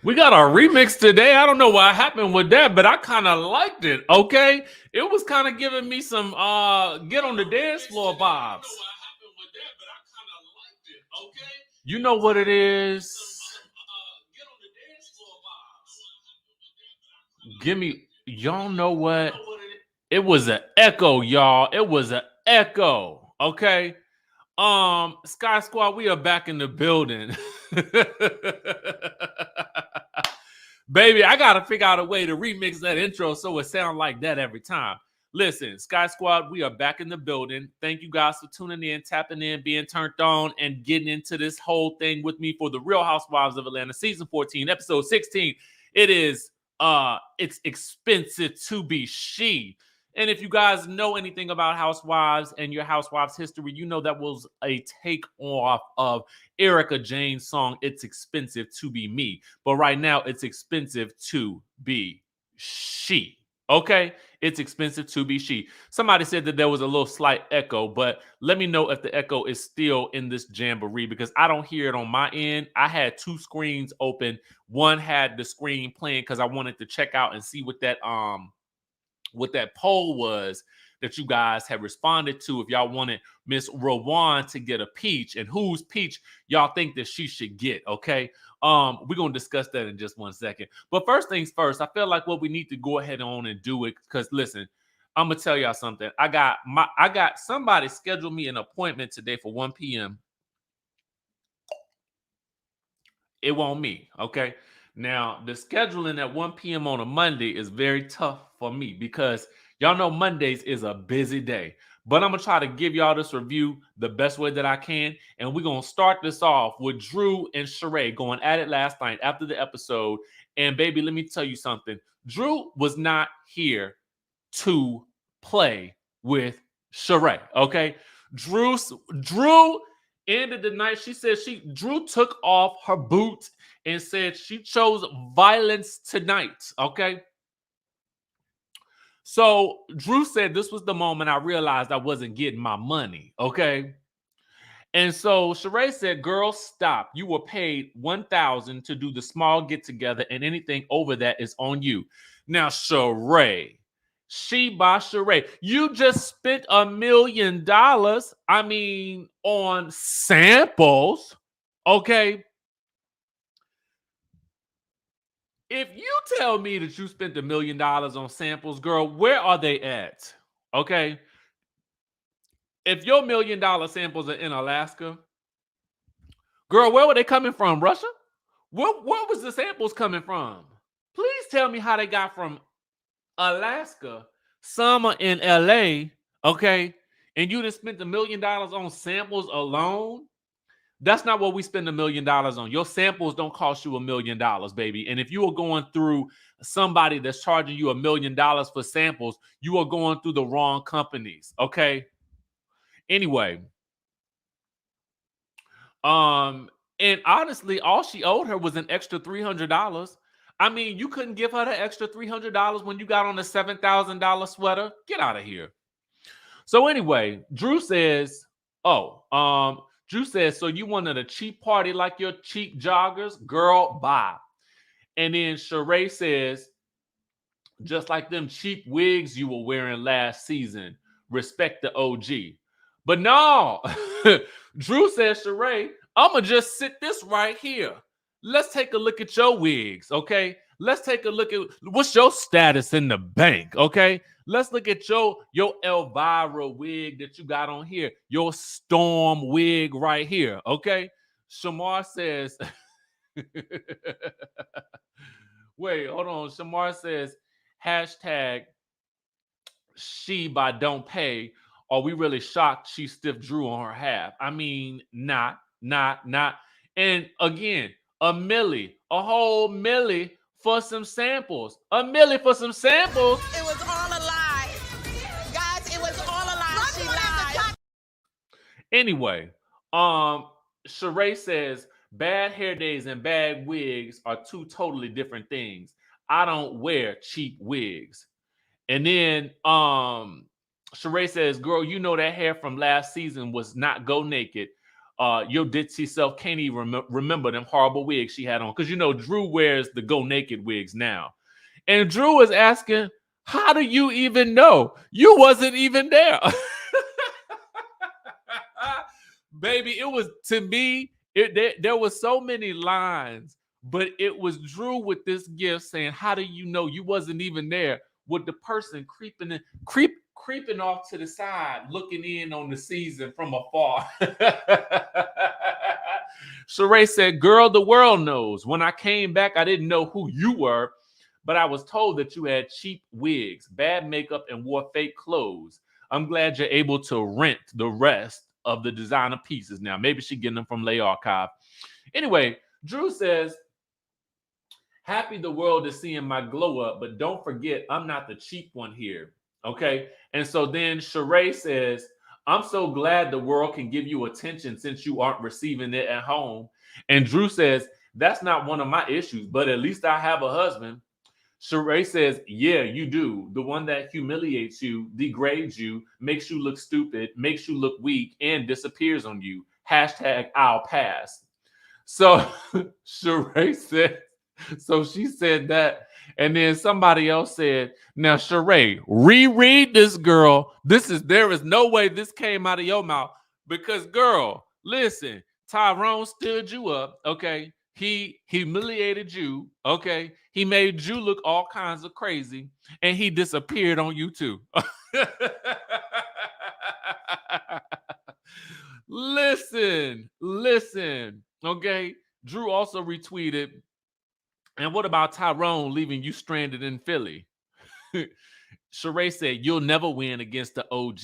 We got our remix today. I don't know what happened with that, but I kind of liked it. Okay, it was kind of giving me some get on the dance floor vibes. You know what it is? Give me, y'all know what? It was an echo, y'all. It was an echo. Okay. Sky Squad, we are back in the building. Baby, I gotta figure out a way to remix that intro so it sounds like that every time. Listen, Sky Squad, we are back in the building. Thank you guys for tuning in, tapping in, being turned on, and getting into this whole thing with me for the Real Housewives of Atlanta, season 14, episode 16. It is it's expensive to be she. And if you guys know anything about Housewives and your Housewives history, you know that was a take off of Erica Jane's song, It's Expensive to Be Me. But right now, it's expensive to be she. Okay? It's expensive to be she. Somebody said that there was a little slight echo, but let me know if the echo is still in this jamboree because I don't hear it on my end. I had two screens open. One had the screen playing because I wanted to check out and see what that poll was that you guys have responded to if y'all wanted Miss Rhoa to get a peach and whose peach y'all think that she should get. Okay. We're gonna discuss that in just 1 second. But first things first, I feel like what we need to go ahead on and do it because listen, I'm gonna tell y'all something. I got somebody scheduled me an appointment today for 1 p.m. It won't me, okay? Now, the scheduling at 1 p.m. on a Monday is very tough for me because y'all know Mondays is a busy day. But I'm going to try to give y'all this review the best way that I can. And we're going to start this off with Drew and Sheree going at it last night after the episode. And baby, let me tell you something. Drew was not here to play with Sheree, okay? Drew ended the night. She said Drew took off her boots and said she chose violence tonight. Okay. So Drew said this was the moment I realized I wasn't getting my money. Okay. And so Sheree said, girl, stop. You were paid $1,000 to do the small get together, and anything over that is on you. Now, Sheree, you just spent $1 million. I mean, on samples. Okay. If you tell me that you spent $1 million on samples, girl, where are they at? Okay. If your $1 million samples are in Alaska, girl, where were they coming from? Russia? Where was the samples coming from? Please tell me how they got from Alaska, summer in LA, okay, and you just spent $1 million on samples alone. That's not what we spend $1 million on. Your samples don't cost you $1 million, baby. And if you are going through somebody that's charging you $1 million for samples, you are going through the wrong companies, okay? Anyway, and honestly, all she owed her was an extra $300. I mean, you couldn't give her the extra $300 when you got on a $7,000 sweater. Get out of here. So anyway, Drew says, so you wanted a cheap party like your cheap joggers? Girl, bye. And then Sheree says, just like them cheap wigs you were wearing last season, respect the OG. But no, Drew says, Sheree, I'm going to just sit this right here. Let's take a look at your wigs, okay? Let's take a look at what's your status in the bank, okay? Let's look at your Elvira wig that you got on here, your Storm wig right here, okay? Shamar says, wait, hold on. Shamar says, hashtag she by don't pay. Are we really shocked she stiff Drew on her half? I mean, not. And again, a whole milli for some samples. A milli for some samples. It was all a lie. Guys, it was all a lie. She lied. Anyway, Sheree says bad hair days and bad wigs are two totally different things. I don't wear cheap wigs. And then Sheree says, girl, you know that hair from last season was not go naked. your ditzy self can't even remember them horrible wigs she had on. Because, you know, Drew wears the go naked wigs now. And Drew was asking, how do you even know? You wasn't even there. Baby, it was, to me, there was so many lines, but it was Drew with this gift saying, how do you know you wasn't even there? With the person creeping off to the side, looking in on the season from afar. Sheree said, girl, the world knows. When I came back, I didn't know who you were, but I was told that you had cheap wigs, bad makeup, and wore fake clothes. I'm glad you're able to rent the rest of the designer pieces now. Maybe she's getting them from Lay Archive. Anyway, Drew says, happy the world is seeing my glow up, but don't forget, I'm not the cheap one here. Okay. And so then Sheree says, I'm so glad the world can give you attention since you aren't receiving it at home. And Drew says, that's not one of my issues, but at least I have a husband. Sheree says, yeah, you do. The one that humiliates you, degrades you, makes you look stupid, makes you look weak, and disappears on you. Hashtag I'll pass. So Sheree said, so she said that. And then somebody else said, now, Sheree, reread this, girl. There is no way this came out of your mouth. Because, girl, listen, Tyrone stood you up, okay? He humiliated you, okay? He made you look all kinds of crazy, and he disappeared on you too. Listen, okay? Drew also retweeted, and what about Tyrone leaving you stranded in Philly? Sheree said, you'll never win against the OG.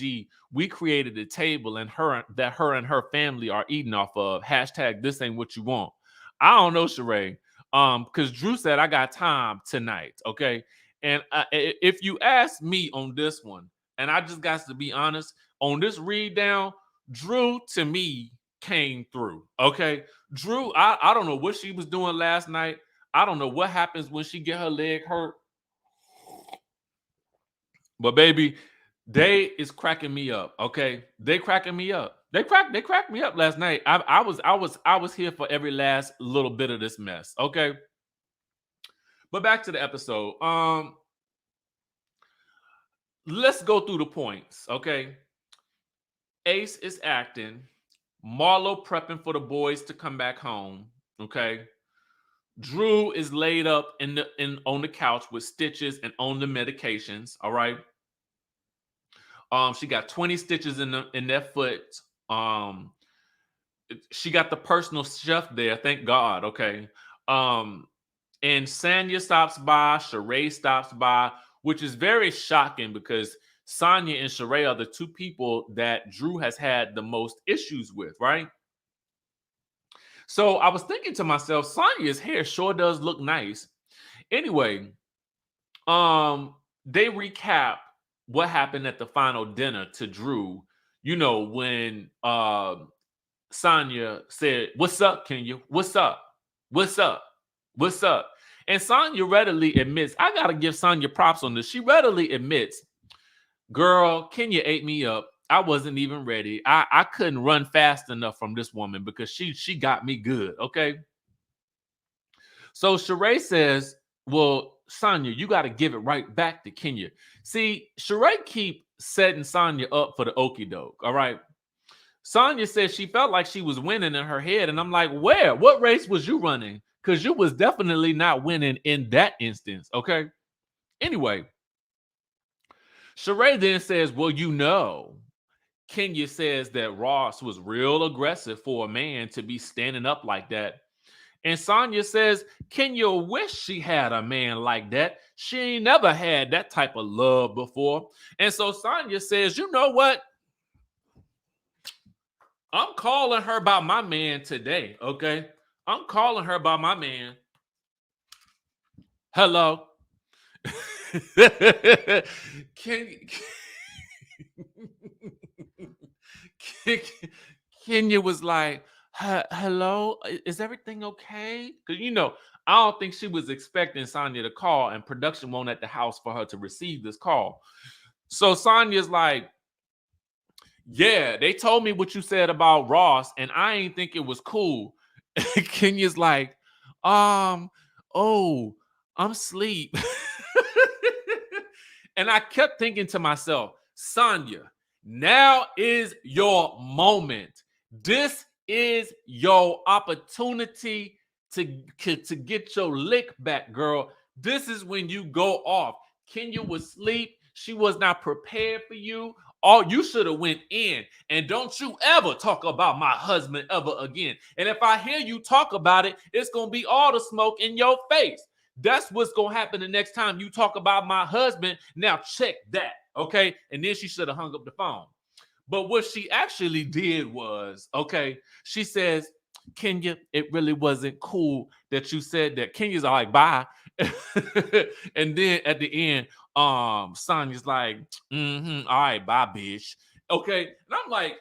We created a table and her and her family are eating off of. Hashtag this ain't what you want. I don't know, Sheree. Because Drew said I got time tonight. Okay. And if you ask me on this one, and I just got to be honest, on this read down, Drew to me came through. Okay. Drew, I don't know what she was doing last night. I don't know what happens when she get her leg hurt. But baby, they is cracking me up. Okay, they cracking me up. They cracked me up last night. I was here for every last little bit of this mess. Okay, but back to the episode. Let's go through the points. Okay, Ace is acting. Marlo prepping for the boys to come back home. Okay. Drew is laid up on the couch with stitches and on the medications. All right. She got 20 stitches in their foot. She got the personal chef there. Thank God. Okay. And Sanya stops by. Sheree stops by, which is very shocking because Sanya and Sheree are the two people that Drew has had the most issues with, right? So I was thinking to myself, Sanya's hair sure does look nice. Anyway, they recap what happened at the final dinner to Drew. You know, when Sanya said, what's up, Kenya? What's up? What's up? What's up? And Sanya readily admits, I got to give Sanya props on this. She readily admits, girl, Kenya ate me up. I wasn't even ready. I couldn't run fast enough from this woman because she got me good. Okay. So Sheree says, well, Sanya, you got to give it right back to Kenya. See, Sheree keep setting Sanya up for the okie doke. All right. Sanya said she felt like she was winning in her head. And I'm like, where? What race was you running? Because you was definitely not winning in that instance. Okay. Anyway, Sheree then says, well, you know, Kenya says that Ross was real aggressive for a man to be standing up like that. And Sanya says, Kenya wish she had a man like that. She ain't never had that type of love before. And so Sanya says, you know what? I'm calling her about my man today, okay? I'm calling her about my man. Hello. Kenya was like, hello, is everything okay? Because, you know, I don't think she was expecting Sanya to call, and production won't at the house for her to receive this call. So Sanya's like, Yeah, they told me what you said about Ross, and I ain't think it was cool. Kenya's like, oh, I'm asleep. And I kept thinking to myself, Sanya, now is your moment. This is your opportunity to get your lick back, girl. This is when you go off. Kenya was asleep. She was not prepared for you. Oh, you should have went in. And don't you ever talk about my husband ever again. And if I hear you talk about it, it's going to be all the smoke in your face. That's what's going to happen the next time you talk about my husband. Now check that, okay? And then she should have hung up the phone. But what she actually did was, okay, she says, Kenya, it really wasn't cool that you said that. Kenya's like, bye. And then at the end, Sonya's like, all right, bye, bitch. Okay. And I'm like,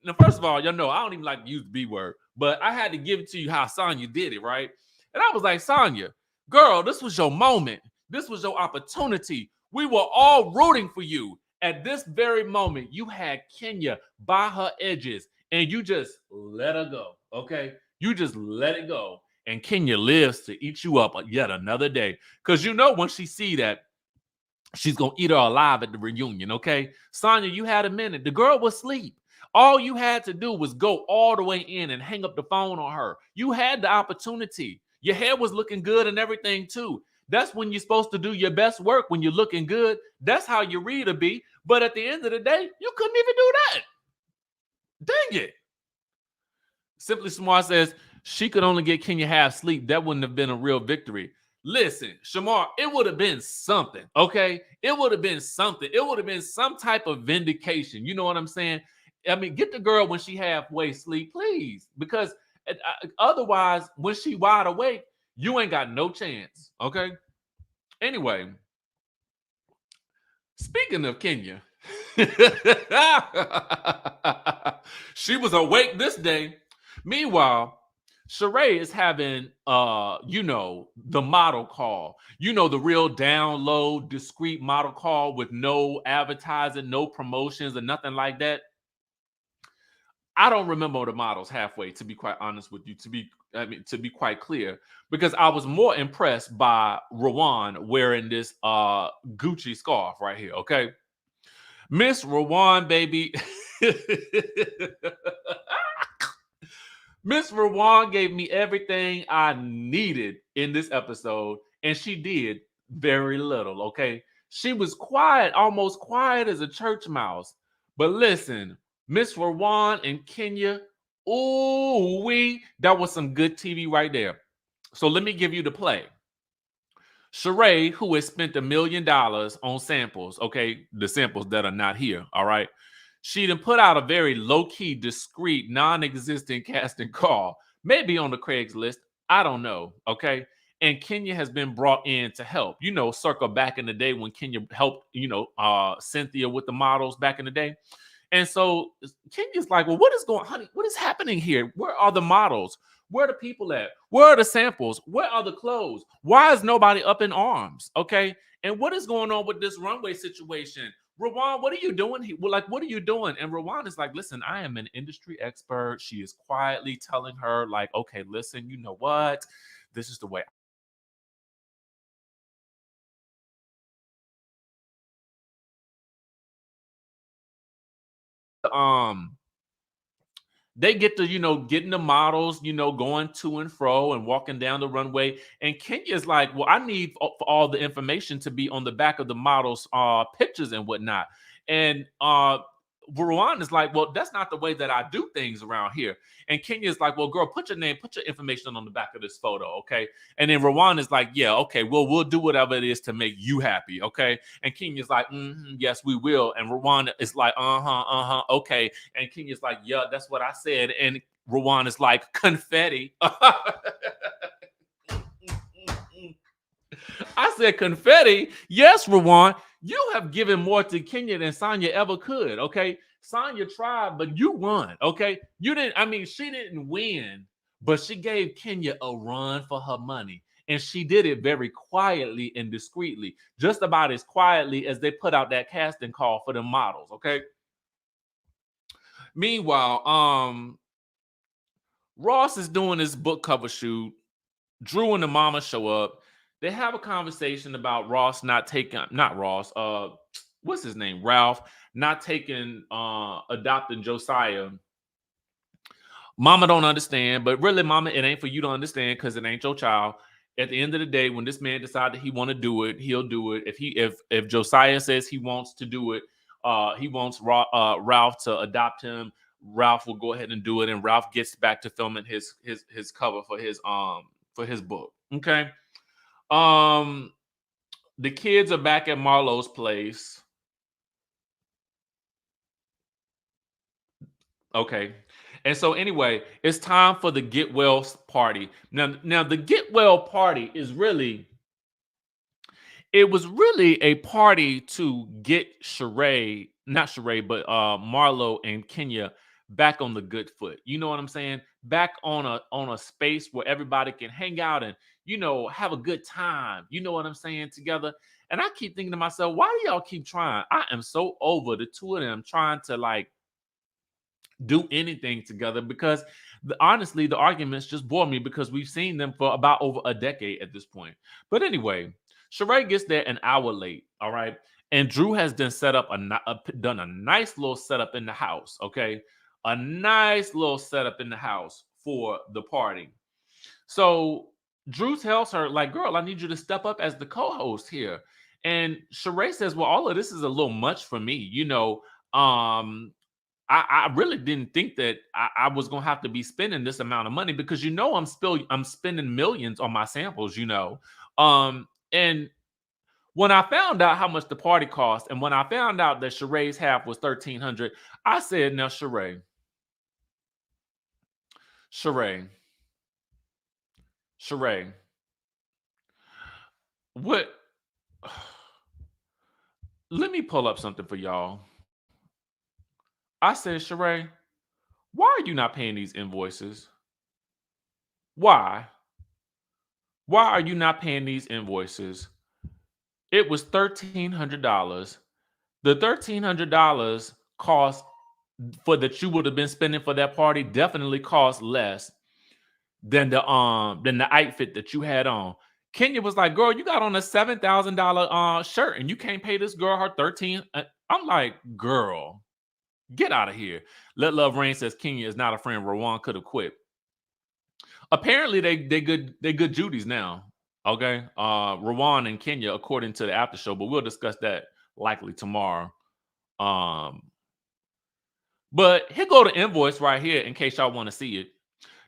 now, first of all, y'all know I don't even like to use the B word, but I had to give it to you how Sanya did it, right? And I was like, Sanya, girl, this was your moment. This was your opportunity. We were all rooting for you. At this very moment, you had Kenya by her edges and you just let her go, okay? You just let it go. And Kenya lives to eat you up yet another day. Because you know when she see that, she's going to eat her alive at the reunion, okay? Sanya, you had a minute. The girl was asleep. All you had to do was go all the way in and hang up the phone on her. You had the opportunity. Your hair was looking good and everything too. That's when you're supposed to do your best work, when you're looking good. That's how your reader be. But at the end of the day, you couldn't even do that. Dang it. Simply Smart says she could only get Kenya half sleep. That wouldn't have been a real victory. Listen, Shamar, it would have been something, okay? It would have been something. It would have been some type of vindication. You know what I'm saying? I mean, get the girl when she halfway sleep, please. Because otherwise, when she wide awake, you ain't got no chance, okay? Anyway, speaking of Kenya, she was awake this day. Meanwhile, Sheree is having the model call. You know, the real down low, discreet model call with no advertising, no promotions, or nothing like that. I don't remember the models halfway, to be quite honest with you, to be quite clear, because I was more impressed by Rhoa wearing this Gucci scarf right here, okay? Miss Rhoa, baby. Miss Rhoa gave me everything I needed in this episode, and she did very little, okay? She was quiet, almost quiet as a church mouse. But listen, Miss Rhoa and Kenya, ooh, that was some good TV right there. So let me give you the play. Sheree, who has spent $1 million on samples, okay, the samples that are not here, all right? She done put out a very low-key, discreet, non-existent casting call, maybe on the Craigslist, I don't know, okay? And Kenya has been brought in to help. You know, circa back in the day when Kenya helped, Cynthia with the models back in the day. And so Kenya's like, well, honey, what is happening here? Where are the models? Where are the people at? Where are the samples? Where are the clothes? Why is nobody up in arms? Okay. And what is going on with this runway situation? Rhoa, what are you doing here? Well, like, what are you doing? And Rhoa is like, listen, I am an industry expert. She is quietly telling her, like, okay, listen, you know what? This is the way. They get to, getting the models, going to and fro and walking down the runway. And Kenya's like, well, I need for all the information to be on the back of the models' pictures and whatnot. And Rhoa is like, well, that's not the way that I do things around here. And Kenya's like, well, girl, put your name, put your information on the back of this photo, okay? And then Rhoa is like, yeah, okay, well, we'll do whatever it is to make you happy, okay? And Kenya's like, yes, we will. And Rhoa is like, okay. And Kenya's like, yeah, that's what I said. And Rhoa is like, confetti. I said confetti. Yes, Rhoa, you have given more to Kenya than Sanya ever could. Okay. Sanya tried, but you won. Okay. You didn't, she didn't win, but she gave Kenya a run for her money. And she did it very quietly and discreetly, just about as quietly as they put out that casting call for the models. Okay. Meanwhile, Ross is doing his book cover shoot. Drew and the mama show up. They have a conversation about Ross not taking, not Ross, what's his name? Ralph, not taking, adopting Josiah. Mama don't understand, but really, mama, it ain't for you to understand because it ain't your child. At the end of the day, when this man decided he want to do it, he'll do it. If Josiah says he wants to do it, he wants Ralph to adopt him. Ralph will go ahead and do it, and Ralph gets back to filming his cover for his book. Okay. The kids are back at Marlo's place. Okay. And so anyway, it's time for the get well party. Now the get well party is really, it was really a party to get Sheree, not Sheree, but Marlo and Kenya back on the good foot. You know what I'm saying? Back on a space where everybody can hang out and, you know, have a good time. You know what I'm saying? Together. And I keep thinking to myself, why do y'all keep trying? I am so over the two of them trying to like do anything together because honestly, the arguments just bore me because we've seen them for about over a decade at this point. But anyway, Sheree gets there an hour late. All right. And Drew has done done a nice little setup in the house. Okay. A nice little setup in the house for the party. So Drew tells her, like, girl, I need you to step up as the co-host here. And Sheree says, well, all of this is a little much for me. You know, I really didn't think that I was gonna have to be spending this amount of money because you know I'm spending millions on my samples, you know. And when I found out how much the party cost, and when I found out that Sheree's half was $1,300, I said, now Sheree, Sheree, Sheree, what? Let me pull up something for y'all. I said, Sheree, why are you not paying these invoices? Why? Why are you not paying these invoices? It was $1,300. The $1,300 cost for that you would have been spending for that party definitely cost less than the outfit that you had on. Kenya was like, girl, you got on a $7,000 shirt and you can't pay this girl her 13. I'm like, girl, get out of here. Let Love Rain says Kenya is not a friend. Rhoa could have quit. Apparently they good Judies now. Okay. Rhoa and Kenya, according to the after show, but we'll discuss that likely tomorrow. But here go the invoice right here in case y'all want to see it.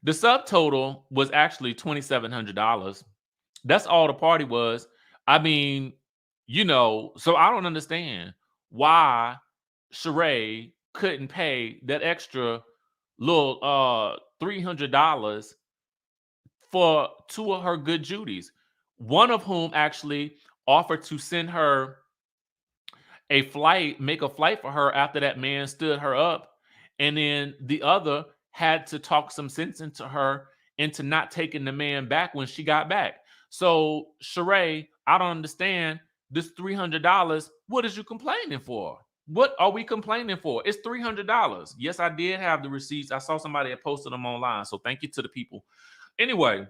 The subtotal was actually $2,700. That's all the party was. I mean, you know, so I don't understand why Sheree couldn't pay that extra little $300 for two of her good Judies. One of whom actually offered to send her a flight, make a flight for her after that man stood her up. And then the other had to talk some sense into her into not taking the man back when she got back. So, Sheree, I don't understand this $300. What is you complaining for? What are we complaining for? It's $300. Yes, I did have the receipts. I saw somebody had posted them online. So thank you to the people. Anyway,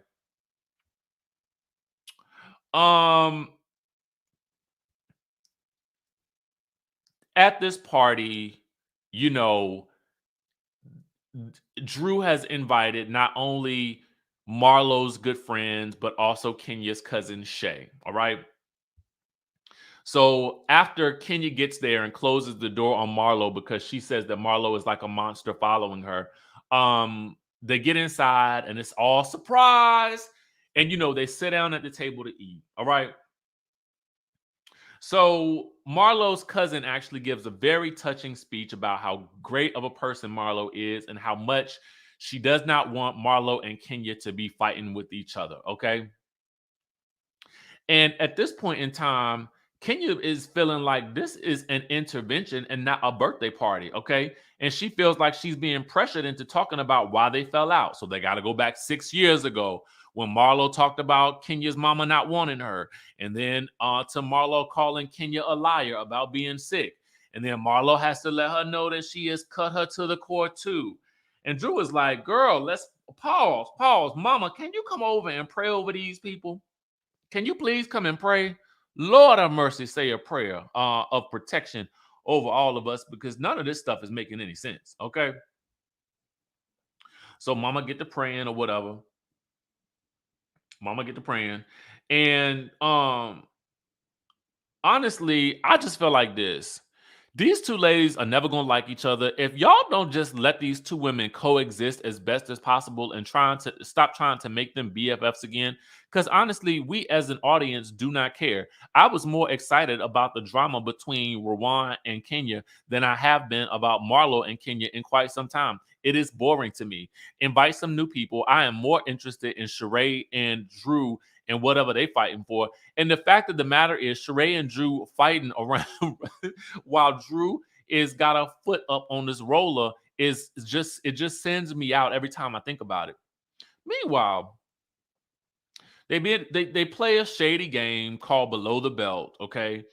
at this party, you know, Drew has invited not only Marlo's good friends, but also Kenya's cousin Shay. All right. So after Kenya gets there and closes the door on Marlo because she says that Marlo is like a monster following her, they get inside and it's all surprise. And, you know, they sit down at the table to eat. All right. So Marlo's cousin actually gives a very touching speech about how great of a person Marlo is and how much she does not want Marlo and Kenya to be fighting with each other. Okay. And at this point in time, Kenya is feeling like this is an intervention and not a birthday party. Okay. And she feels like she's being pressured into talking about why they fell out. So they got to go back 6 years ago when Marlo talked about Kenya's mama not wanting her. And then to Marlo calling Kenya a liar about being sick. And then Marlo has to let her know that she has cut her to the core too. And Drew is like, girl, let's pause. Mama, can you come over and pray over these people? Can you please come and pray? Lord have mercy, say a prayer of protection over all of us, because none of this stuff is making any sense. Okay. So mama get to praying or whatever. Mama get to praying. And honestly, I just feel like this. These two ladies are never going to like each other. If y'all don't just let these two women coexist as best as possible and stop trying to make them BFFs again, because honestly, we as an audience do not care. I was more excited about the drama between Rhoa and Kenya than I have been about Marlo and Kenya in quite some time. It is boring to me. Invite some new people. I am more interested in Sheree and Drew and whatever they fighting for. And the fact of the matter is, Sheree and Drew fighting around while Drew is got a foot up on this roller it just sends me out every time I think about it. Meanwhile, they play a shady game called Below the Belt, okay?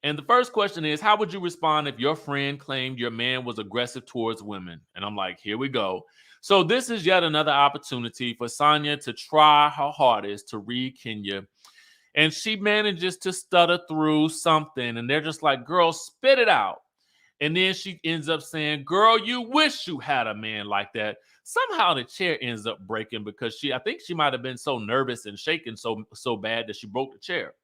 And the first question is, how would you respond if your friend claimed your man was aggressive towards women? And I'm like, here we go. So this is yet another opportunity for Sanya to try her hardest to read Kenya. And she manages to stutter through something. And they're just like, girl, spit it out. And then she ends up saying, girl, you wish you had a man like that. Somehow the chair ends up breaking because I think she might have been so nervous and shaking so bad that she broke the chair.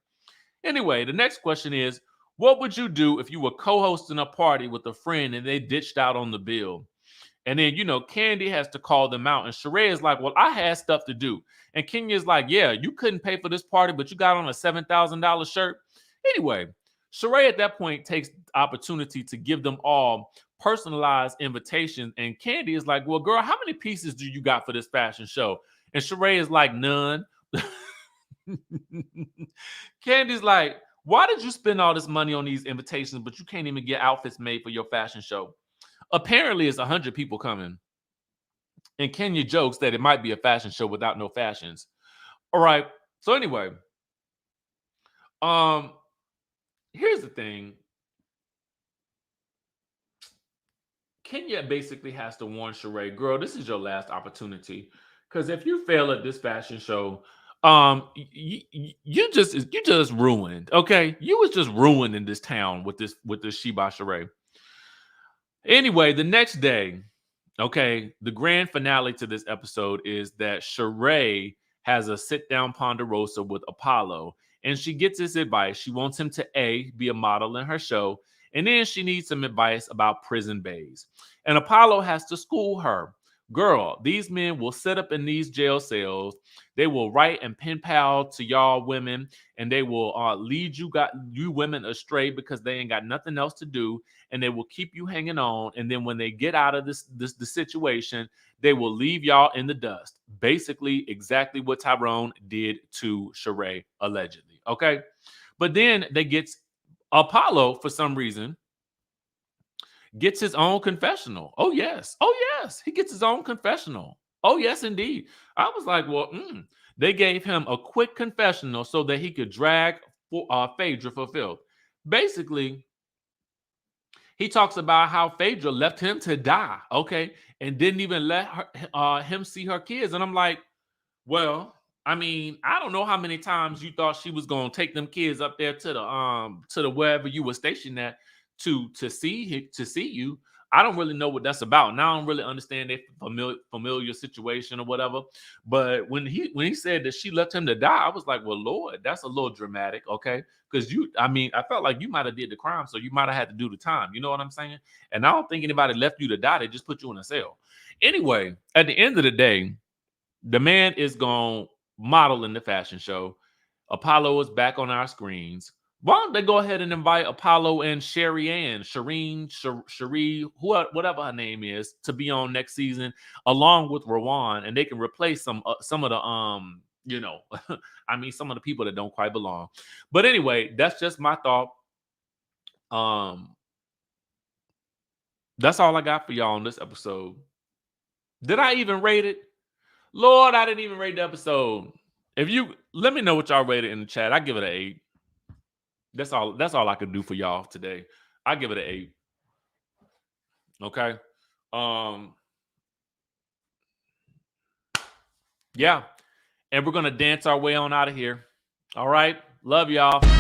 Anyway, the next question is, what would you do if you were co-hosting a party with a friend and they ditched out on the bill? And then, Candy has to call them out. And Sheree is like, well, I had stuff to do. And Kenya's like, yeah, you couldn't pay for this party, but you got on a $7,000 shirt. Anyway, Sheree at that point takes the opportunity to give them all personalized invitations. And Candy is like, well, girl, how many pieces do you got for this fashion show? And Sheree is like, none. Candy's like, why did you spend all this money on these invitations, but you can't even get outfits made for your fashion show? Apparently, it's 100 people coming. And Kenya jokes that it might be a fashion show without no fashions. All right. So anyway, here's the thing. Kenya basically has to warn Sheree, girl, this is your last opportunity. Because if you fail at this fashion show, you just ruined. Okay, you was just ruined in this town with this Sheba Sheree. Anyway, the next day, okay, the grand finale to this episode is that Sheree has a sit-down ponderosa with Apollo, and she gets his advice. She wants him to be a model in her show, and then she needs some advice about prison bays. And Apollo has to school her. Girl, these men will sit up in these jail cells. They will write and pen pal to y'all women, and they will lead you women astray because they ain't got nothing else to do, and they will keep you hanging on. And then when they get out of the situation, they will leave y'all in the dust. Basically, exactly what Tyrone did to Sheree, allegedly. Okay, but then they get Apollo for some reason. Gets his own confessional. Oh, yes. He gets his own confessional. Oh, yes, indeed. I was like, well, they gave him a quick confessional so that he could drag Phaedra for filth. Basically, he talks about how Phaedra left him to die, okay, and didn't even let him see her kids. And I'm like, well, I mean, I don't know how many times you thought she was going to take them kids up there to the wherever you were stationed at to see you. I don't really know what that's about. Now I don't really understand their familiar situation or whatever. But when he said that she left him to die, I was like, well, Lord, that's a little dramatic, okay? Because I felt like you might have did the crime, so you might have had to do the time. You know what I'm saying? And I don't think anybody left you to die. They just put you in a cell. Anyway, at the end of the day, the man is going to model in the fashion show. Apollo is back on our screens. Why don't they go ahead and invite Apollo and Sheree, whatever her name is, to be on next season, along with Rhoa, and they can replace some of the some of the people that don't quite belong. But anyway, that's just my thought. That's all I got for y'all on this episode. Did I even rate it? Lord, I didn't even rate the episode. If you let me know what y'all rated in the chat, I give it an 8. That's all I could do for y'all today. I give it an 8. Okay. Yeah. And we're going to dance our way on out of here. All right. Love y'all.